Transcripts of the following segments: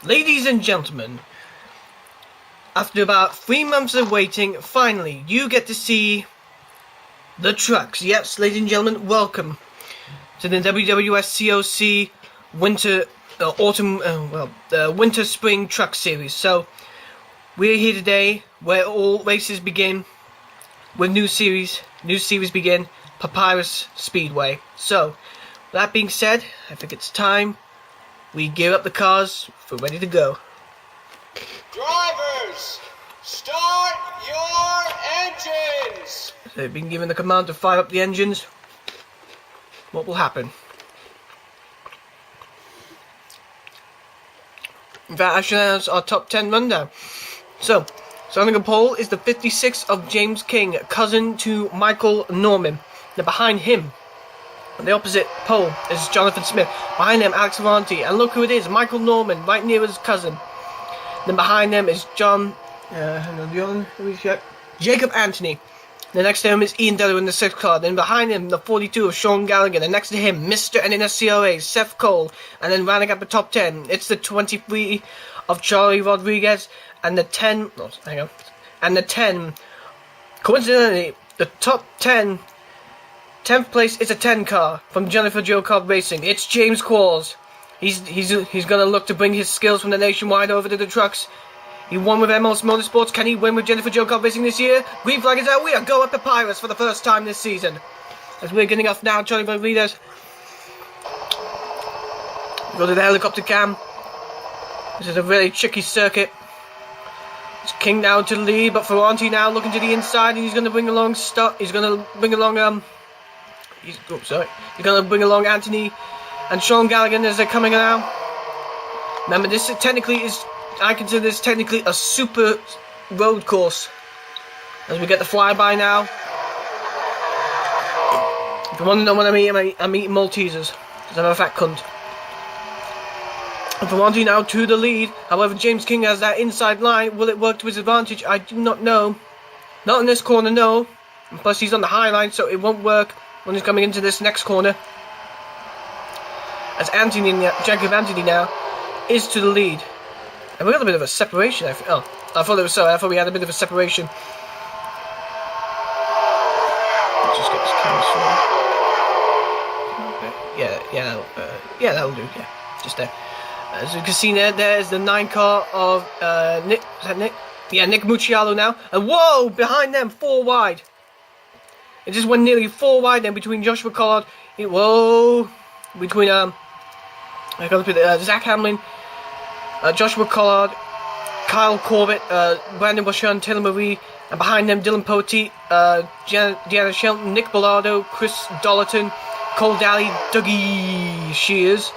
Ladies and gentlemen, after about 3 months of waiting, finally you get to see the trucks. Yes, ladies and gentlemen, welcome to the WWSCOC Winter Spring Truck Series. So we're here today where all races begin with new series begin, Papyrus Speedway. So that being said, I think it's time we gear up the cars for ready to go. Drivers, start your engines! So they've been given the command to fire up the engines. What will happen? In fact, I should announce our top 10 rundown. So, starting a pole is the 56 of James King, cousin to Michael Norman. Now behind him, on the opposite pole, is Jonathan Smith. Behind them, Alex Avanti. And look who it is, Michael Norman, right near his cousin. Then behind them is Jacob Anthony. Then next to him is Ian Della in the 6th car. Then behind him, the 42 of Sean Gallagher. Then next to him, Mr. NNSCOA, Seth Cole. And then rounding up the top 10, it's the 23 of Charlie Rodriguez. And the 10, and the 10, coincidentally, the top 10, 10th place is a 10 car from Jennifer Joe Cobb Racing. It's James Qualls. He's gonna look to bring his skills from the Nationwide over to the trucks. He won with MLS Motorsports. Can he win with Jennifer Joe Cobb Racing this year? Green flag is out. We are going up Papyrus for the first time this season. As we're getting off now, Charlie Rodriguez. Go to the helicopter cam. This is a really tricky circuit. It's King down to the lead, but Ferranti now looking to the inside, and he's going to bring along He's going to bring along He's going to bring along Anthony and Sean Gallagher as they're coming now. Remember, this is I consider this technically a super road course. As we get the flyby now. If you want to know what I'm eating Maltesers, because I'm a fat cunt. And Ferranti now to the lead. However, James King has that inside line. Will it work to his advantage? I do not know. Not in this corner, no. And plus, he's on the high line, so it won't work when he's coming into this next corner. As Jacob Anthony now is to the lead. And we got a bit of a separation. I thought it was so. I thought we had a bit of a separation. Let's just get this camera sorted. Yeah, that'll do. Yeah, just there. As you can see there's the 9 car of Nick. Is that Nick? Yeah, Nick Mucciello now. And whoa, behind them, 4 wide. It just went nearly 4 wide then between Joshua Collard. Between Zach Hamlin, Joshua Collard, Kyle Corbett, Brandon Bouchon, Taylor Marie, and behind them Dylan Poteet, Deanna Shelton, Nick Bellardo, Chris Dollerton, Cole Daly, Dougie Shears,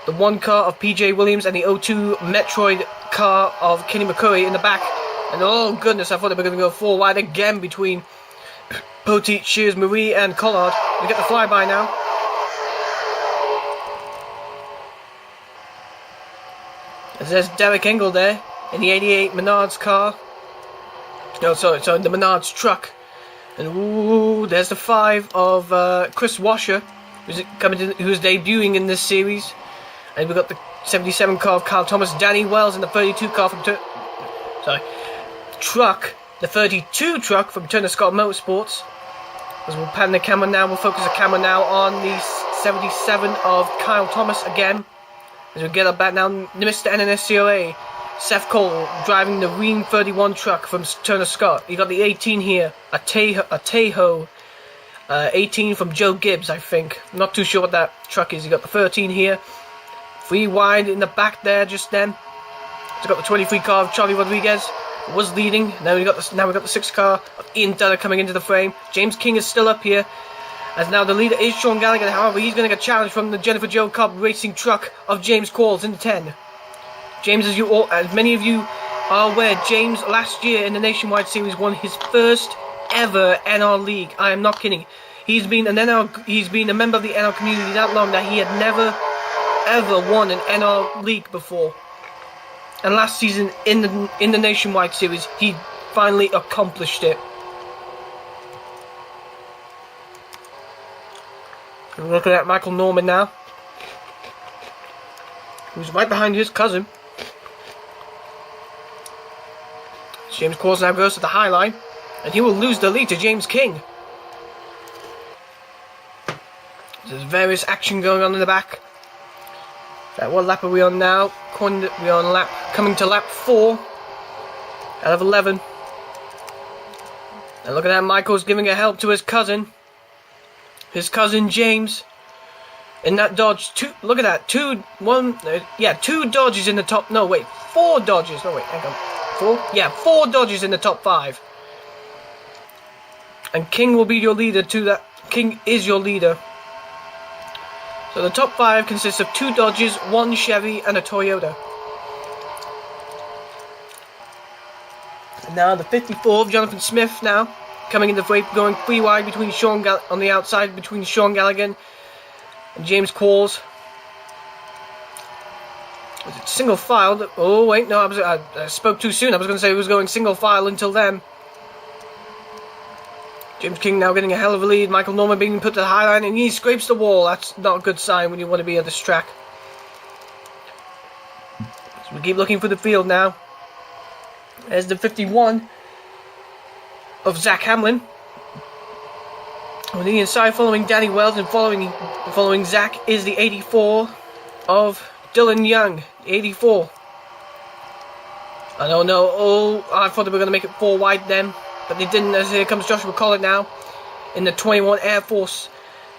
the 1 car of PJ Williams, and the 02 Metroid car of Kenny McCurry in the back. And oh goodness, I thought they were going to go 4 wide again between Poteet, Shears, Marie, and Collard. We get the flyby now. As there's Derek Engel there in the 88 Menards car. No, sorry, the Menards truck. And ooh, there's the 5 of Chris Washer, who's debuting in this series. And we've got the 77 car of Kyle Thomas, Danny Wells, and the 32 car from the 32 truck from Turner Scott Motorsports. As we'll pan the camera now, we'll focus the camera now on the 77 of Kyle Thomas again. As we get up back now, Mr. NNSCOA, Seth Cole, driving the Ream 31 truck from Turner Scott. You got the 18 here, a Tahoe, 18 from Joe Gibbs, I think. I'm not too sure what that truck is. You got the 13 here, 3 wide in the back there just then. So got the 23 car of Charlie Rodriguez, was leading. Now we got the 6 car of Ian Dunner coming into the frame. James King is still up here. As now the leader is Sean Gallagher, however, he's going to get challenged from the Jennifer Joe Cobb Racing truck of James Qualls in the 10. James, as many of you are aware, James last year in the Nationwide Series won his first ever NR League. I am not kidding. He's been a member of the NR community that long that he had never ever won an NR League before. And last season in the Nationwide Series, he finally accomplished it. We're looking at Michael Norman now, who's right behind his cousin. James Quarles now goes to the high line, and he will lose the lead to James King. There's various action going on in the back. What lap are we on now? We are on coming to lap 4 out of 11. And look at that, Michael's giving a help to his cousin James. In that Dodge, look at that, 2 Dodges in the top, 4 Dodges, hang on, 4? Yeah, 4 Dodges in the top 5. And King will be your leader King is your leader. So the top 5 consists of 2 Dodges, 1 Chevy, and a Toyota. And now the 54 of Jonathan Smith now, coming in the freight, going 3 wide between on the outside between Sean Gallagher and James Quarles. Was it single file? Oh wait, no, I spoke too soon. I was going to say it was going single file until then. James King now getting a hell of a lead. Michael Norman being put to the high line, and he scrapes the wall. That's not a good sign when you want to be at this track. So we keep looking for the field now. There's the 51 of Zach Hamlin. On the inside, following Danny Wells, and following Zach is the 84 of Dylan Young. 84. I don't know. Oh, I thought they were going to make it 4 wide then, but they didn't. As here comes Joshua Collett now in the 21 Air Force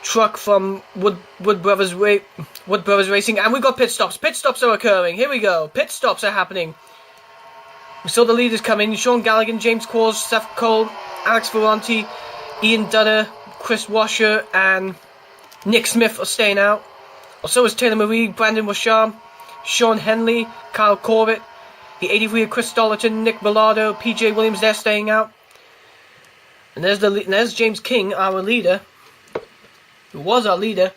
truck from Wood Brothers Racing, and we've got pit stops. Pit stops are occurring. Here we go. Pit stops are happening. We saw the leaders come in: Sean Gallagher, James Quarles, Seth Cole, Alex Ferranti, Ian Dunner, Chris Washer, and Nick Smith are staying out. Also is Taylor Marie, Brandon Washam, Sean Henley, Kyle Corbett, the 83 of Chris Stollerton, Nick Bellardo, PJ Williams, they're staying out. And there's James King, our leader, who was our leader.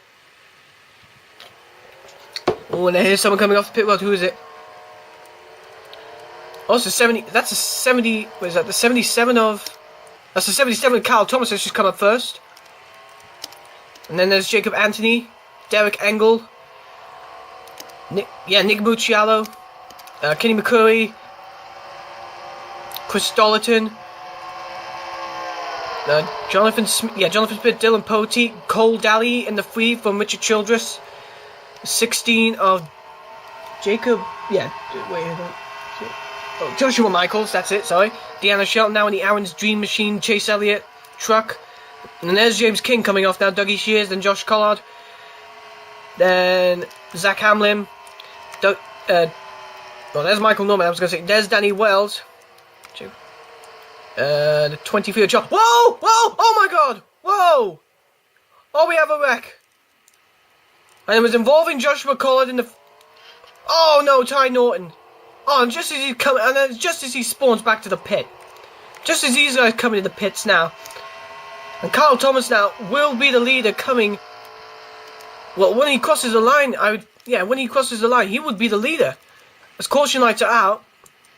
Oh, and here's someone coming off the pit road. Who is it? Also 70. That's a 70. What is that? The 77 of. That's the 77 of Kyle Thomas that's just come up first. And then there's Jacob Anthony, Derek Engel, Nick Mucciello, Kenny McCurry, Chris Stollerton, Jonathan Smith, Dylan Poteet, Cole Daly in the 3 from Richard Childress, 16 of Jacob, Joshua Michaels, that's it, sorry. Deanna Shelton now in the Aaron's Dream Machine Chase Elliott truck. And then there's James King coming off now, Dougie Shears, then Josh Collard, then Zach Hamlin, there's Michael Norman, I was going to say, there's Danny Wells, the 23 of John, whoa, oh my god, whoa, oh we have a wreck, and it was involving Joshua Collard in the, oh no, Ty Norton, oh, and just as he spawns back to the pit, just as these guys come into the pits now, and Kyle Thomas now will be the leader coming. Well, when he crosses the line, when he crosses the line, he would be the leader. As caution lights are out,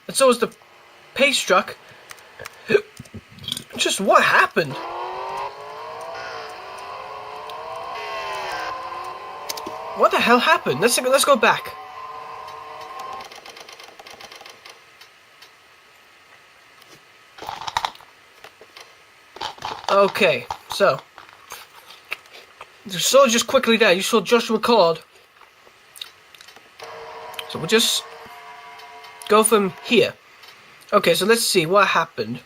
and so is the pace truck. Just what happened? What the hell happened? Let's go back. Okay, so just quickly there, you saw Joshua Collard. So we'll just go from here. Okay, so let's see what happened.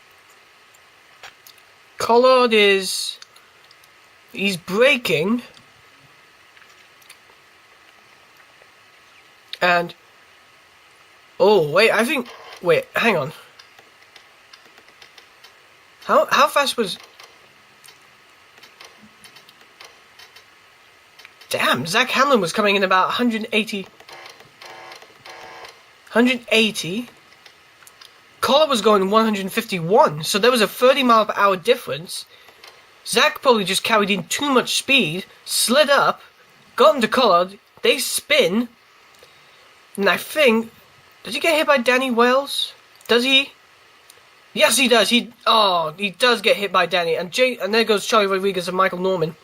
Collard he's braking, and wait, hang on. How fast was? Damn, Zach Hamlin was coming in about 180. Collard was going 151, so there was a 30-mile-per-hour difference. Zach probably just carried in too much speed, slid up, got into Collard, they spin, and I think... Does he get hit by Danny Wells? Does he? Yes, he does. He does get hit by Danny, and there goes Charlie Rodriguez and Michael Norman.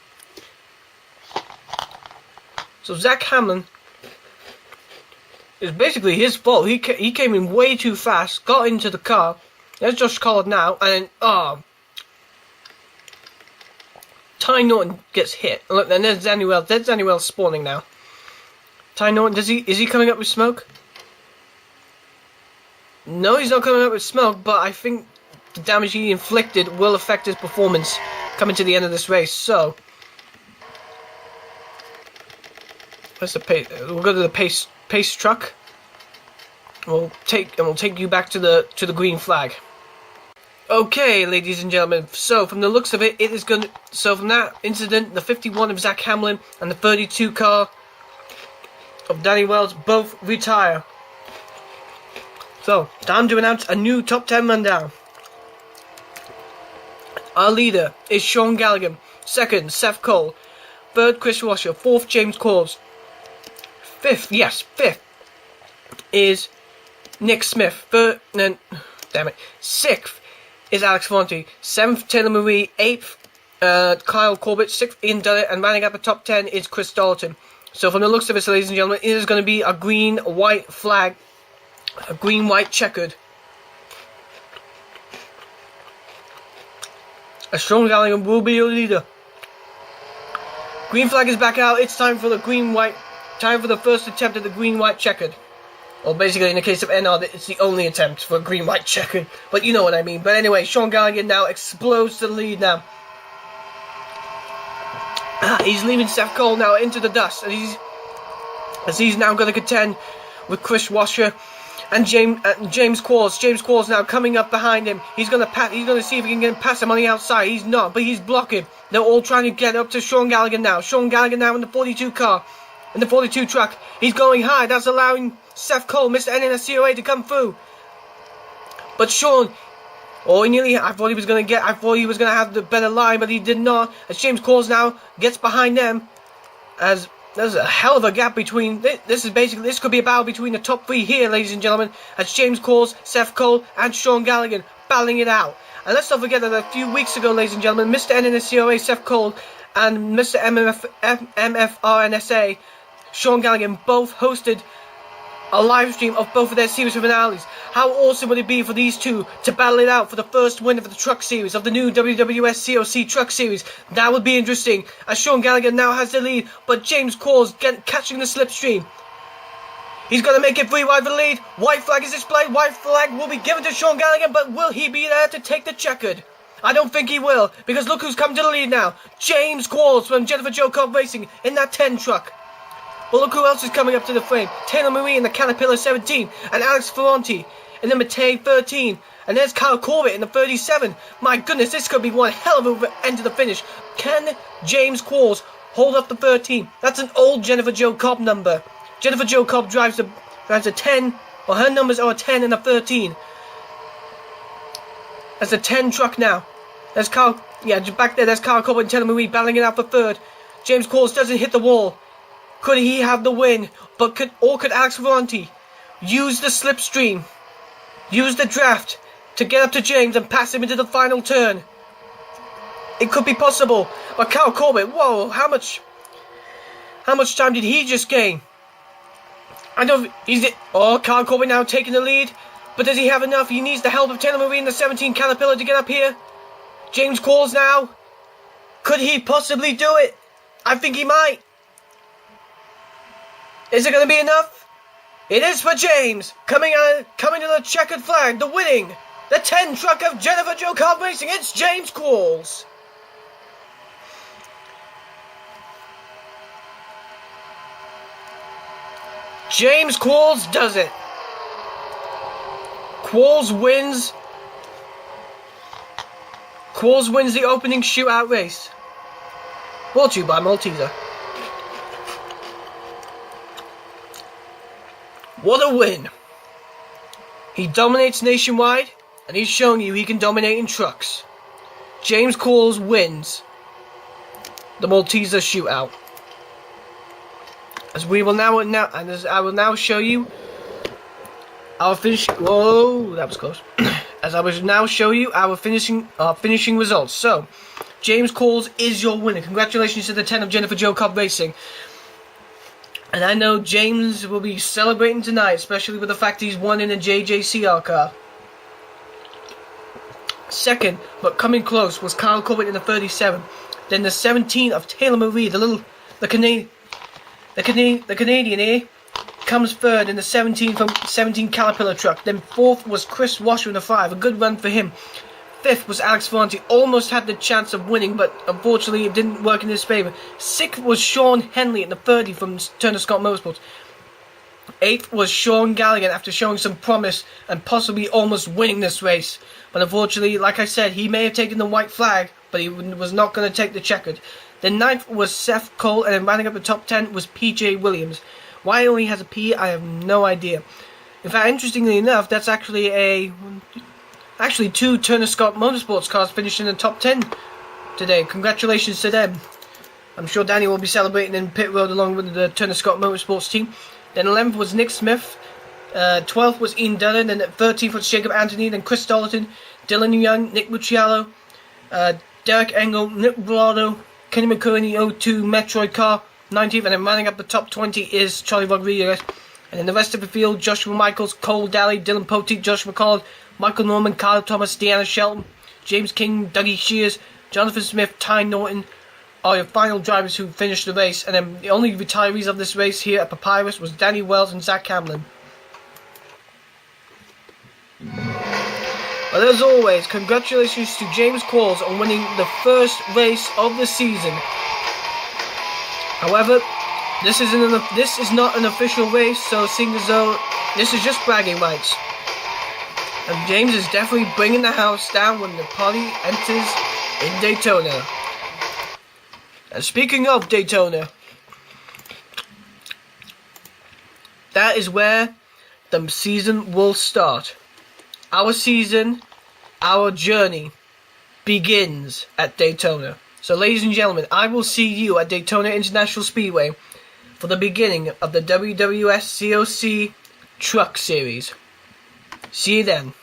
So Zach Hamlin, it's basically his fault. He came in way too fast, got into the car, There's Josh Collard now, and Ty Norton gets hit. Look, and there's Danny Wells. There's Danny Wells spawning now. Ty Norton, is he coming up with smoke? No, he's not coming up with smoke, but I think the damage he inflicted will affect his performance coming to the end of this race. So, where's the pace? We'll go to the pace truck. We'll take you back to the green flag. Okay, ladies and gentlemen. So from the looks of it, from that incident, the 51 of Zach Hamlin and the 32 car of Danny Wells both retire. So time to announce a new top 10 rundown. Our leader is Sean Gallagher. Second, Seth Cole. Third, Chris Washer. Fourth, James Corbs. Fifth is Nick Smith. Sixth is Alex Fonte. Seventh, Taylor Marie. Eighth, Kyle Corbett. Sixth, Ian Dunnett. And rounding up the top 10 is Chris Dalton. So from the looks of it, ladies and gentlemen, it is going to be a green-white flag. A green-white checkered. A Sean Gallagher will be your leader. Green flag is back out. It's time for the green-white. Time for the first attempt at the green-white checkered. Well, basically, in the case of NR, it's the only attempt for a green-white checkered. But you know what I mean. But anyway, Sean Gallagher now explodes to the lead now. He's leaving Seth Cole now into the dust. And he's now going to contend with Chris Washer and James Qualls. James Qualls now coming up behind him. He's going to see if he can get past him on the outside. He's not, but he's blocking. They're all trying to get up to Sean Gallagher now. Sean Gallagher now in the 42 car. In the 42 truck. He's going high. That's allowing Seth Cole, Mr. NNSCOA, to come through. But Sean, I thought he was going to have the better line, but he did not. As James Qualls now gets behind them. As there's a hell of a gap between. This could be a battle between the top three here, ladies and gentlemen. As James Qualls, Seth Cole, and Sean Gallagher battling it out. And let's not forget that a few weeks ago, ladies and gentlemen, Mr. NNSCOA, Seth Cole, and Mr. MFRNSA, Sean Gallagher, both hosted a live stream of both of their series finales. How awesome would it be for these two to battle it out for the first win of the Truck Series, of the new WWSCOC Truck Series? That would be interesting, as Sean Gallagher now has the lead, but James Qualls catching the slipstream. He's going to make it 3 wide for the lead. White flag is displayed. White flag will be given to Sean Gallagher, but will he be there to take the checkered? I don't think he will, because look who's come to the lead now. James Qualls from Jennifer Jo Cobb Racing in that 10 truck. Well, look who else is coming up to the frame. Taylor Marie in the Caterpillar 17, and Alex Ferranti in the Matei 13. And there's Kyle Corbett in the 37. My goodness, this could be one hell of a end to the finish. Can James Qualls hold up the 13? That's an old Jennifer Jo Cobb number. Jennifer Jo Cobb drives a 10, well, her numbers are a 10 and a 13. That's a 10 truck now. There's Kyle, back there, there's Kyle Corbett and Taylor Marie battling it out for third. James Qualls doesn't hit the wall. Could he have the win? But could Alex Ferranti use the slipstream, use the draft to get up to James and pass him into the final turn? It could be possible. But Kyle Corbett, whoa, how much time did he just gain? Kyle Corbett now taking the lead. But does he have enough? He needs the help of Taylor Marie in the 17 Caterpillar to get up here. James Qualls now. Could he possibly do it? I think he might. Is it going to be enough? It is for James. Coming to the checkered flag, the winning, the 10 truck of Jennifer Jo Cobb Racing. It's James Qualls. James Qualls does it. Qualls wins the opening shootout race. Brought to you by Malteser. What a win! He dominates nationwide, and he's shown you he can dominate in trucks. James Qualls wins the Malteser shootout. As I will now show you our finish. Whoa, that was close. As I will now show you our finishing results. So, James Qualls is your winner. Congratulations to the 10 of Jennifer Jo Cobb Racing. And I know James will be celebrating tonight, especially with the fact he's won in a JJCR car. Second, but coming close, was Kyle Corbett in the 37. Then the 17 of Taylor Marie, the Canadian, comes third in the 17 from 17 Caterpillar truck. Then fourth was Chris Washer in the 5, a good run for him. Fifth was Alex Ferranti, almost had the chance of winning, but unfortunately it didn't work in his favour. Sixth was Sean Henley in the 30 from Turner Scott Motorsports. Eighth was Sean Gallagher after showing some promise and possibly almost winning this race. But unfortunately, like I said, he may have taken the white flag, but he was not going to take the checkered. Then ninth was Seth Cole, and then rounding up the top 10 was PJ Williams. Why he only has a P, I have no idea. In fact, interestingly enough, that's actually two Turner Scott Motorsports cars finished in the top 10 today. Congratulations to them. I'm sure Danny will be celebrating in pit road along with the Turner Scott Motorsports team. Then 11th was Nick Smith. 12th was Ian Dunnan. Then 13th was Jacob Anthony. Then Chris Dolleton, Dylan Young, Nick Mucciello, Derek Engel, Nick Blado, Kenny McCurry in the 02 Metroid car, 19th. And then rounding up the top 20 is Charlie Rodriguez. And then the rest of the field, Joshua Michaels, Cole Daly, Dylan Poteet, Josh McCall, Michael Norman, Kyle Thomas, Deanna Shelton, James King, Dougie Shears, Jonathan Smith, Ty Norton are your final drivers who finished the race. And then the only retirees of this race here at Papyrus was Danny Wells and Zach Hamlin. But as always, congratulations to James Qualls on winning the first race of the season. However, this is not an official race, so seeing as though this is just bragging rights. And James is definitely bringing the house down when the party enters in Daytona. And speaking of Daytona, that is where the season will start. Our season, our journey begins at Daytona. So ladies and gentlemen, I will see you at Daytona International Speedway for the beginning of the WWSCOC Truck Series. See you then.